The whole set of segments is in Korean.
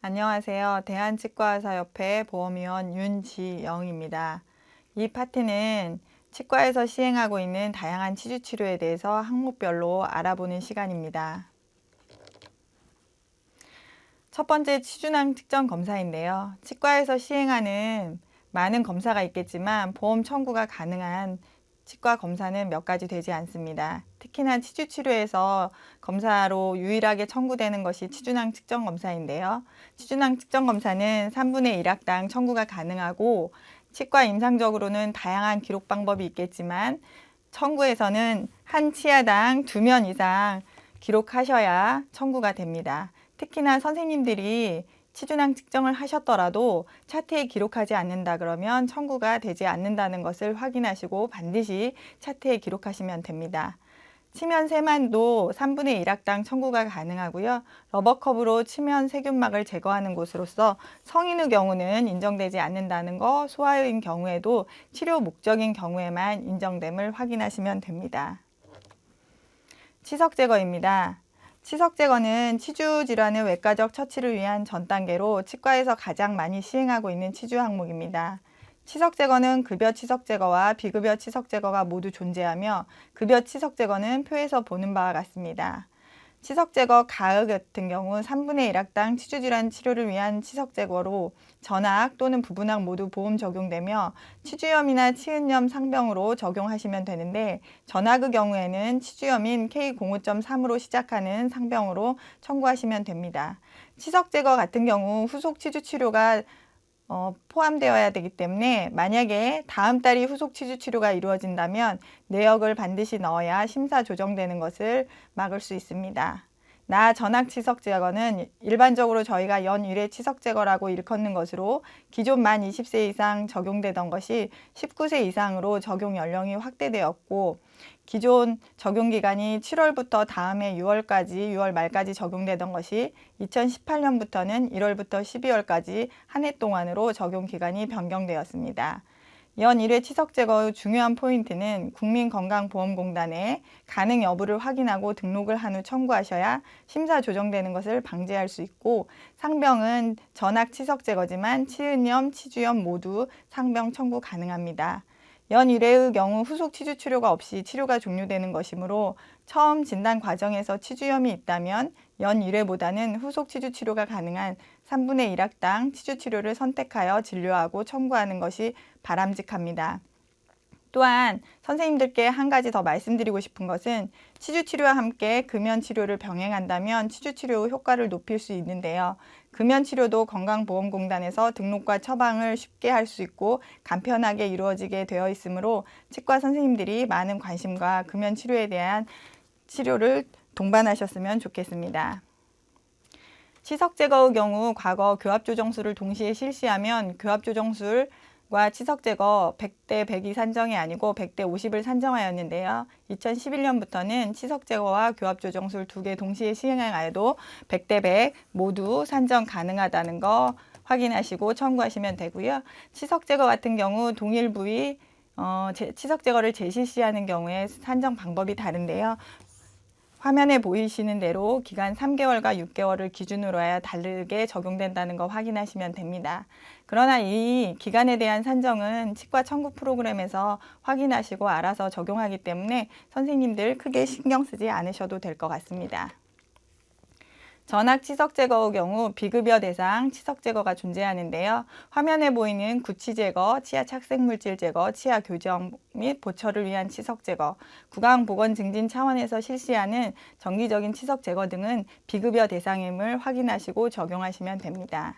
안녕하세요. 대한치과의사협회 보험위원 윤지영입니다. 이 파트는 치과에서 시행하고 있는 다양한 치주치료에 대해서 항목별로 알아보는 시간입니다. 첫 번째, 치주낭 측정 검사인데요. 치과에서 시행하는 많은 검사가 있겠지만 보험 청구가 가능한 치과 검사는 몇 가지 되지 않습니다. 특히나 치주치료에서 검사로 유일하게 청구되는 것이 치주낭 측정 검사인데요. 치주낭 측정 검사는 3분의 1학당 청구가 가능하고 치과 임상적으로는 다양한 기록 방법이 있겠지만 청구에서는 한 치아당 2면 이상 기록하셔야 청구가 됩니다. 특히나 선생님들이 치주낭 측정을 하셨더라도 차트에 기록하지 않는다 그러면 청구가 되지 않는다는 것을 확인하시고 반드시 차트에 기록하시면 됩니다. 치면 세만도 3분의 1학당 청구가 가능하고요. 러버컵으로 치면 세균막을 제거하는 곳으로서 성인의 경우는 인정되지 않는다는 거, 소아의 경우에도 치료 목적인 경우에만 인정됨을 확인하시면 됩니다. 치석 제거입니다. 치석 제거는 치주 질환의 외과적 처치를 위한 전 단계로 치과에서 가장 많이 시행하고 있는 치주 항목입니다. 치석 제거는 급여 치석 제거와 비급여 치석 제거가 모두 존재하며 급여 치석 제거는 표에서 보는 바와 같습니다. 치석 제거 가해 같은 경우 3분의 1학당 치주질환 치료를 위한 치석 제거로 전악 또는 부분악 모두 보험 적용되며 치주염이나 치은염 상병으로 적용하시면 되는데 전악의 경우에는 치주염인 K05.3으로 시작하는 상병으로 청구하시면 됩니다. 치석 제거 같은 경우 후속 치주 치료가 포함되어야 되기 때문에 만약에 다음 달이 후속 치주 치료가 이루어진다면 내역을 반드시 넣어야 심사 조정되는 것을 막을 수 있습니다. 전악 치석 제거는 일반적으로 저희가 연 1회 치석 제거라고 일컫는 것으로 기존 만 20세 이상 적용되던 것이 19세 이상으로 적용 연령이 확대되었고 기존 적용 기간이 7월부터 다음해 6월 말까지 적용되던 것이 2018년부터는 1월부터 12월까지 한 해 동안으로 적용 기간이 변경되었습니다. 연 1회 치석 제거의 중요한 포인트는 국민건강보험공단에 가능 여부를 확인하고 등록을 한 후 청구하셔야 심사 조정되는 것을 방지할 수 있고 상병은 전악 치석 제거지만 치은염, 치주염 모두 상병 청구 가능합니다. 연 1회의 경우 후속 치주 치료가 없이 치료가 종료되는 것이므로 처음 진단 과정에서 치주염이 있다면 연 1회보다는 후속 치주 치료가 가능한 3분의 1학당 치주 치료를 선택하여 진료하고 청구하는 것이 바람직합니다. 또한 선생님들께 한 가지 더 말씀드리고 싶은 것은 치주치료와 함께 금연치료를 병행한다면 치주치료의 효과를 높일 수 있는데요. 금연치료도 건강보험공단에서 등록과 처방을 쉽게 할 수 있고 간편하게 이루어지게 되어 있으므로 치과 선생님들이 많은 관심과 금연치료에 대한 치료를 동반하셨으면 좋겠습니다. 치석 제거의 경우 과거 교합조정술을 동시에 실시하면 교합조정술 과 치석 제거 100대 100이 산정이 아니고 100대 50을 산정하였는데요. 2011년부터는 치석 제거와 교합 조정술 2개 동시에 시행하여도 100대 100 모두 산정 가능하다는 거 확인하시고 청구하시면 되고요. 치석 제거 같은 경우 동일 부위 치석 제거를 재실시하는 경우에 산정 방법이 다른데요. 화면에 보이시는 대로 기간 3개월과 6개월을 기준으로 하여 다르게 적용된다는 거 확인하시면 됩니다. 그러나 이 기간에 대한 산정은 치과 청구 프로그램에서 확인하시고 알아서 적용하기 때문에 선생님들 크게 신경 쓰지 않으셔도 될 것 같습니다. 전악 치석 제거의 경우 비급여 대상 치석 제거가 존재하는데요. 화면에 보이는 구취 제거, 치아 착색물질 제거, 치아 교정 및 보철을 위한 치석 제거, 구강 보건 증진 차원에서 실시하는 정기적인 치석 제거 등은 비급여 대상임을 확인하시고 적용하시면 됩니다.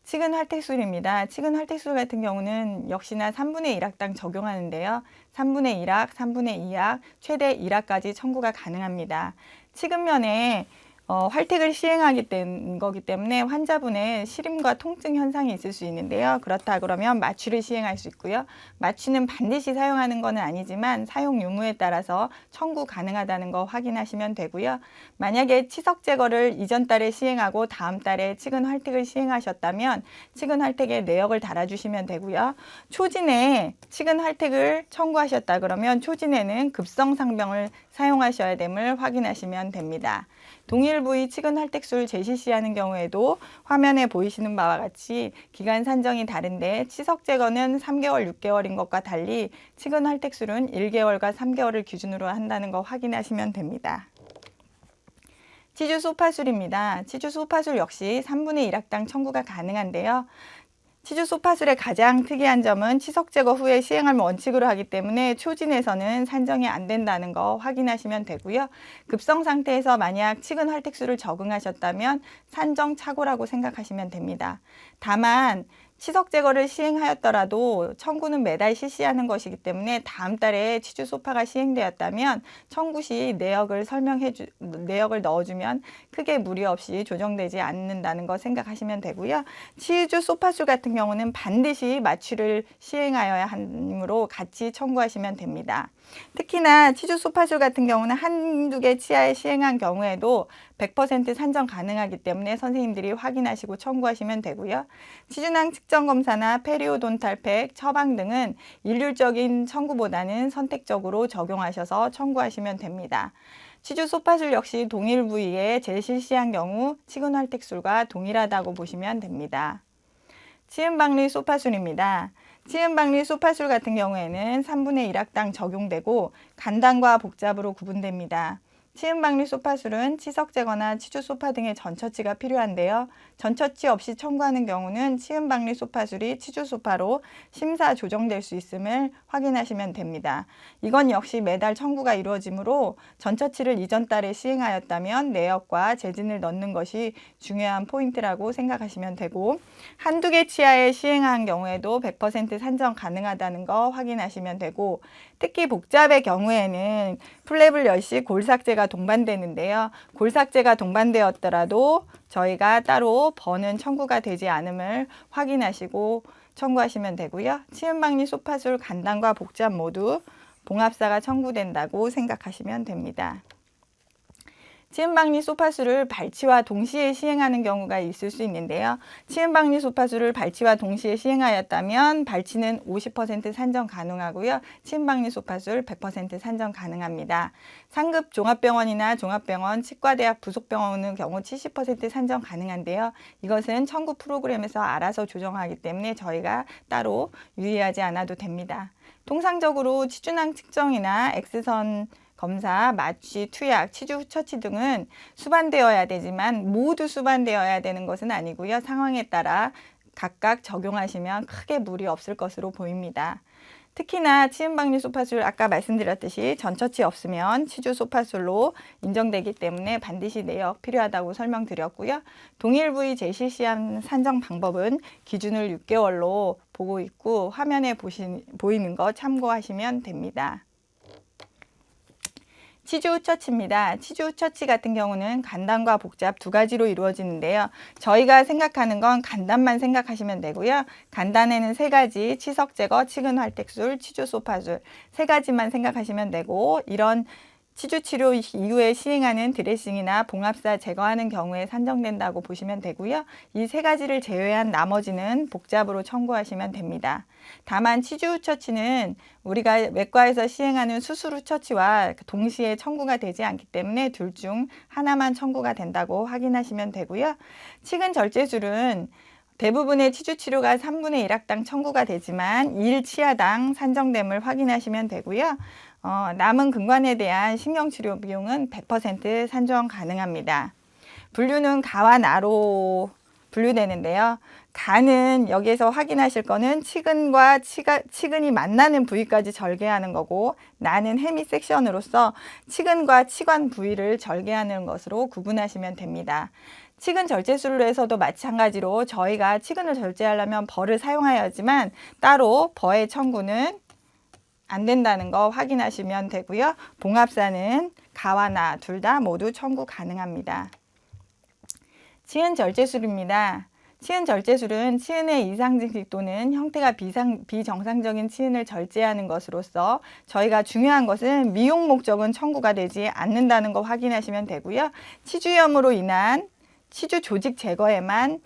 치근 활택술입니다. 치근 활택술 같은 경우는 역시나 3분의 1학당 적용하는데요. 3분의 1학, 3분의 2학, 최대 1학까지 청구가 가능합니다. 치근면에 활택을 시행하게 된 거기 때문에 환자분의 시림과 통증 현상이 있을 수 있는데요. 그렇다 그러면 마취를 시행할 수 있고요. 마취는 반드시 사용하는 것은 아니지만 사용 유무에 따라서 청구 가능하다는 거 확인하시면 되고요. 만약에 치석 제거를 이전 달에 시행하고 다음 달에 치근 활택을 시행하셨다면 치근 활택에 내역을 달아주시면 되고요. 초진에 치근 활택을 청구하셨다 그러면 초진에는 급성 상병을 사용하셔야 됨을 확인하시면 됩니다. 동일 부위 치근 활택술 재실시하는 경우에도 화면에 보이시는 바와 같이 기간 산정이 다른데 치석 제거는 3개월, 6개월인 것과 달리 치근 활택술은 1개월과 3개월을 기준으로 한다는 거 확인하시면 됩니다. 치주 소파술입니다. 치주 소파술 역시 3분의 1학당 청구가 가능한데요. 치주 소파술의 가장 특이한 점은 치석 제거 후에 시행을 원칙으로 하기 때문에 초진에서는 산정이 안 된다는 거 확인하시면 되고요. 급성 상태에서 만약 치근 활택술을 적응하셨다면 산정 착오라고 생각하시면 됩니다. 다만 치석 제거를 시행하였더라도 청구는 매달 실시하는 것이기 때문에 다음 달에 치주 소파가 시행되었다면 청구 시 내역을 넣어주면 크게 무리 없이 조정되지 않는다는 거 생각하시면 되고요. 치주 소파술 같은 경우는 반드시 마취를 시행하여야 하므로 같이 청구하시면 됩니다. 특히나 치주 소파술 같은 경우는 한두 개 치아에 시행한 경우에도 100% 산정 가능하기 때문에 선생님들이 확인하시고 청구하시면 되고요. 치주낭 측정 검사나 페리오돈탈팩, 처방 등은 일률적인 청구보다는 선택적으로 적용하셔서 청구하시면 됩니다. 치주 소파술 역시 동일 부위에 재실시한 경우 치근 활택술과 동일하다고 보시면 됩니다. 치은박리 소파술입니다. 치은박리 소파술 같은 경우에는 3분의 1학당 적용되고 간단과 복잡으로 구분됩니다. 치은박리 소파술은 치석 제거나 치주 소파 등의 전처치가 필요한데요. 전처치 없이 청구하는 경우는 치은박리 소파술이 치주 소파로 심사 조정될 수 있음을 확인하시면 됩니다. 이건 역시 매달 청구가 이루어지므로 전처치를 이전 달에 시행하였다면 내역과 재진을 넣는 것이 중요한 포인트라고 생각하시면 되고, 한두 개 치아에 시행한 경우에도 100% 산정 가능하다는 거 확인하시면 되고, 특히 복잡의 경우에는 플랩을 열 시 골삭제가 동반되는데요. 골삭제가 동반되었더라도 저희가 따로 번은 청구가 되지 않음을 확인하시고 청구하시면 되고요. 치은박리 소파술 간단과 복잡 모두 봉합사가 청구된다고 생각하시면 됩니다. 치은박리 소파술을 발치와 동시에 시행하는 경우가 있을 수 있는데요. 치은박리 소파술을 발치와 동시에 시행하였다면 발치는 50% 산정 가능하고요. 치은박리 소파술 100% 산정 가능합니다. 상급 종합병원이나 종합병원, 치과대학 부속병원의 경우 70% 산정 가능한데요. 이것은 청구 프로그램에서 알아서 조정하기 때문에 저희가 따로 유의하지 않아도 됩니다. 통상적으로 치주낭 측정이나 X선 검사, 마취, 투약, 치주 후처치 등은 수반되어야 되지만 모두 수반되어야 되는 것은 아니고요. 상황에 따라 각각 적용하시면 크게 무리 없을 것으로 보입니다. 특히나 치은박리 소파술 아까 말씀드렸듯이 전처치 없으면 치주 소파술로 인정되기 때문에 반드시 내역 필요하다고 설명드렸고요. 동일 부위 재실시한 산정 방법은 기준을 6개월로 보고 있고 화면에 보이는 거 참고하시면 됩니다. 치주 후처치입니다. 치주 후처치 같은 경우는 간단과 복잡 두 가지로 이루어지는데요. 저희가 생각하는 건 간단만 생각하시면 되고요. 간단에는 세 가지, 치석 제거, 치근 활택술, 치주 소파술 세 가지만 생각하시면 되고, 이런 치주 치료 이후에 시행하는 드레싱이나 봉합사 제거하는 경우에 산정된다고 보시면 되고요. 이 세 가지를 제외한 나머지는 복잡으로 청구하시면 됩니다. 다만 치주 후처치는 우리가 외과에서 시행하는 수술 후처치와 동시에 청구가 되지 않기 때문에 둘 중 하나만 청구가 된다고 확인하시면 되고요. 치근 절제술은 대부분의 치주 치료가 3분의 1학당 청구가 되지만 1치아당 산정됨을 확인하시면 되고요. 남은 근관에 대한 신경치료 비용은 100% 산정 가능합니다. 분류는 가와 나로 분류되는데요. 가는 여기에서 확인하실 거는 치근과 치근이 만나는 부위까지 절개하는 거고, 나는 헤미 섹션으로서 치근과 치관 부위를 절개하는 것으로 구분하시면 됩니다. 치근 절제술로에서도 마찬가지로 저희가 치근을 절제하려면 벌을 사용하여야지만 따로 벌의 청구는 안 된다는 거 확인하시면 되고요. 봉합사는 가와 나 둘 다 모두 청구 가능합니다. 치은 절제술입니다. 치은 절제술은 치은의 이상 증식 또는 형태가 비정상적인 치은을 절제하는 것으로서 저희가 중요한 것은 미용 목적은 청구가 되지 않는다는 거 확인하시면 되고요. 치주염으로 인한 치주 조직 제거에만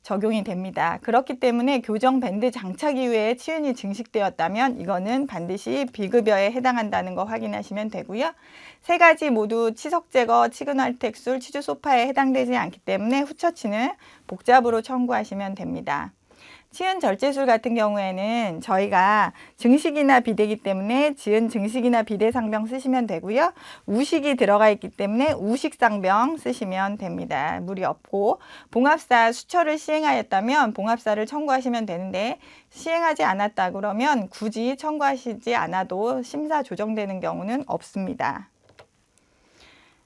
적용이 됩니다. 그렇기 때문에 교정 밴드 장착 이후에 치은이 증식되었다면 이거는 반드시 비급여에 해당한다는 거 확인하시면 되고요. 세 가지 모두 치석 제거, 치근활택술, 치주 소파에 해당되지 않기 때문에 후처치는 복잡으로 청구하시면 됩니다. 치은 절제술 같은 경우에는 저희가 증식이나 비대기 때문에 지은 증식이나 비대 상병 쓰시면 되고요. 우식이 들어가 있기 때문에 우식 상병 쓰시면 됩니다. 무리 없고 봉합사 수처를 시행하였다면 봉합사를 청구하시면 되는데 시행하지 않았다 그러면 굳이 청구하시지 않아도 심사 조정되는 경우는 없습니다.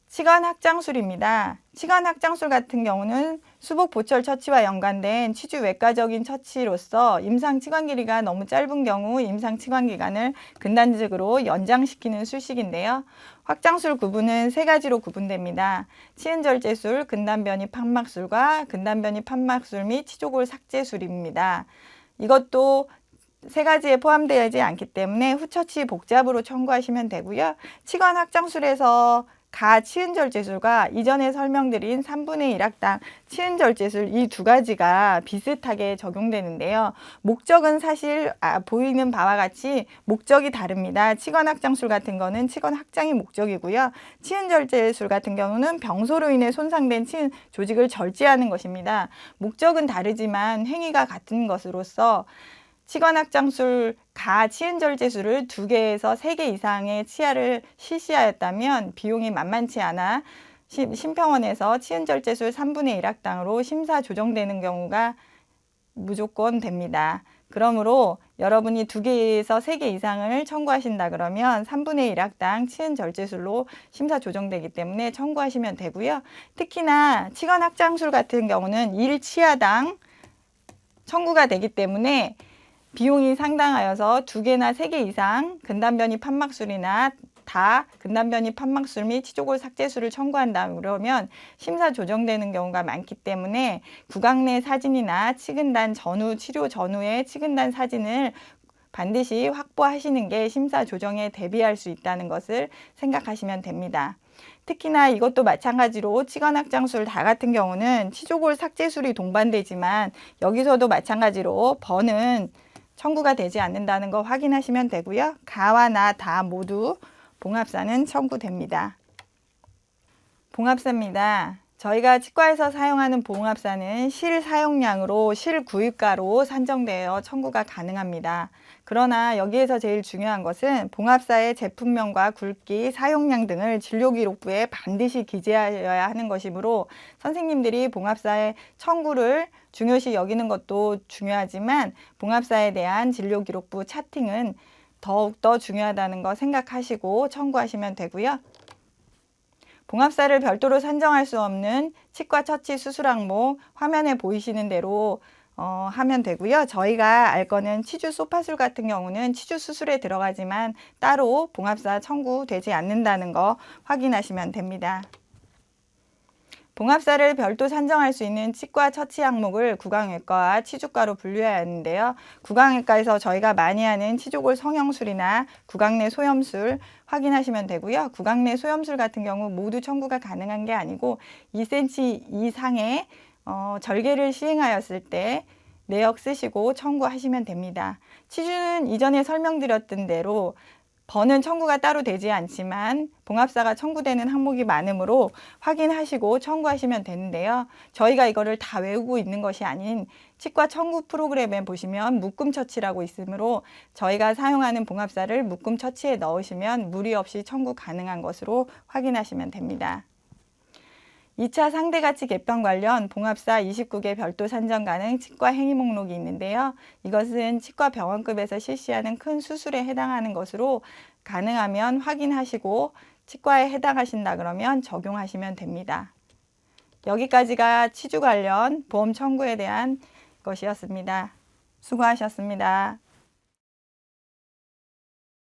치관 확장술입니다. 치관 확장술 같은 경우는 수복 보철 처치와 연관된 치주 외과적인 처치로서 임상 치관 길이가 너무 짧은 경우 임상 치관 기간을 근단적으로 연장시키는 술식인데요. 확장술 구분은 세 가지로 구분됩니다. 치은절제술, 근단변이 판막술과 근단변이 판막술 및 치조골 삭제술입니다. 이것도 세 가지에 포함되지 않기 때문에 후처치 복잡으로 청구하시면 되고요. 치관 확장술에서 치은절제술과 이전에 설명드린 3분의 1학당 치은절제술 이 두 가지가 비슷하게 적용되는데요. 목적은 사실 보이는 바와 같이 목적이 다릅니다. 치관 확장술 같은 거는 치관 확장이 목적이고요. 치은절제술 같은 경우는 병소로 인해 손상된 치은 조직을 절제하는 것입니다. 목적은 다르지만 행위가 같은 것으로서 치관 확장술, 치은절제술을 2개에서 3개 이상의 치아를 실시하였다면 비용이 만만치 않아 심평원에서 치은절제술 3분의 1학당으로 심사 조정되는 경우가 무조건 됩니다. 그러므로 여러분이 2개에서 3개 이상을 청구하신다 그러면 3분의 1학당 치은절제술로 심사 조정되기 때문에 청구하시면 되고요. 특히나 치관 확장술 같은 경우는 1치아당 청구가 되기 때문에 비용이 상당하여서 2개나 3개 이상 근단변이 판막술이나 근단변이 판막술 및 치조골 삭제술을 청구한다 그러면 심사 조정되는 경우가 많기 때문에 구강 내 사진이나 치근단 전후, 치료 전후의 치근단 사진을 반드시 확보하시는 게 심사 조정에 대비할 수 있다는 것을 생각하시면 됩니다. 특히나 이것도 마찬가지로 치관 확장술 같은 경우는 치조골 삭제술이 동반되지만 여기서도 마찬가지로 번은 청구가 되지 않는다는 거 확인하시면 되고요. 가와 모두 봉합사는 청구됩니다. 봉합사입니다. 저희가 치과에서 사용하는 봉합사는 실사용량으로 실구입가로 산정되어 청구가 가능합니다. 그러나 여기에서 제일 중요한 것은 봉합사의 제품명과 굵기, 사용량 등을 진료기록부에 반드시 기재하여야 하는 것이므로 선생님들이 봉합사의 청구를 중요시 여기는 것도 중요하지만 봉합사에 대한 진료기록부 차팅은 더욱더 중요하다는 거 생각하시고 청구하시면 되고요. 봉합사를 별도로 산정할 수 없는 치과 처치 수술 항목 화면에 보이시는 대로 하면 되고요. 저희가 알 거는 치주 소파술 같은 경우는 치주 수술에 들어가지만 따로 봉합사 청구되지 않는다는 거 확인하시면 됩니다. 봉합사를 별도 산정할 수 있는 치과 처치 항목을 구강외과와 치주과로 분류해야 하는데요. 구강외과에서 저희가 많이 하는 치조골 성형술이나 구강 내 소염술 확인하시면 되고요. 구강 내 소염술 같은 경우 모두 청구가 가능한 게 아니고 2cm 이상의 절개를 시행하였을 때 내역 쓰시고 청구하시면 됩니다. 치주는 이전에 설명드렸던 대로 번은 청구가 따로 되지 않지만 봉합사가 청구되는 항목이 많으므로 확인하시고 청구하시면 되는데요. 저희가 이거를 다 외우고 있는 것이 아닌 치과 청구 프로그램에 보시면 묶음 처치라고 있으므로 저희가 사용하는 봉합사를 묶음 처치에 넣으시면 무리 없이 청구 가능한 것으로 확인하시면 됩니다. 2차 상대가치 개편 관련 봉합사 29개 별도 산정 가능 치과 행위 목록이 있는데요. 이것은 치과 병원급에서 실시하는 큰 수술에 해당하는 것으로 가능하면 확인하시고 치과에 해당하신다 그러면 적용하시면 됩니다. 여기까지가 치주 관련 보험 청구에 대한 것이었습니다. 수고하셨습니다.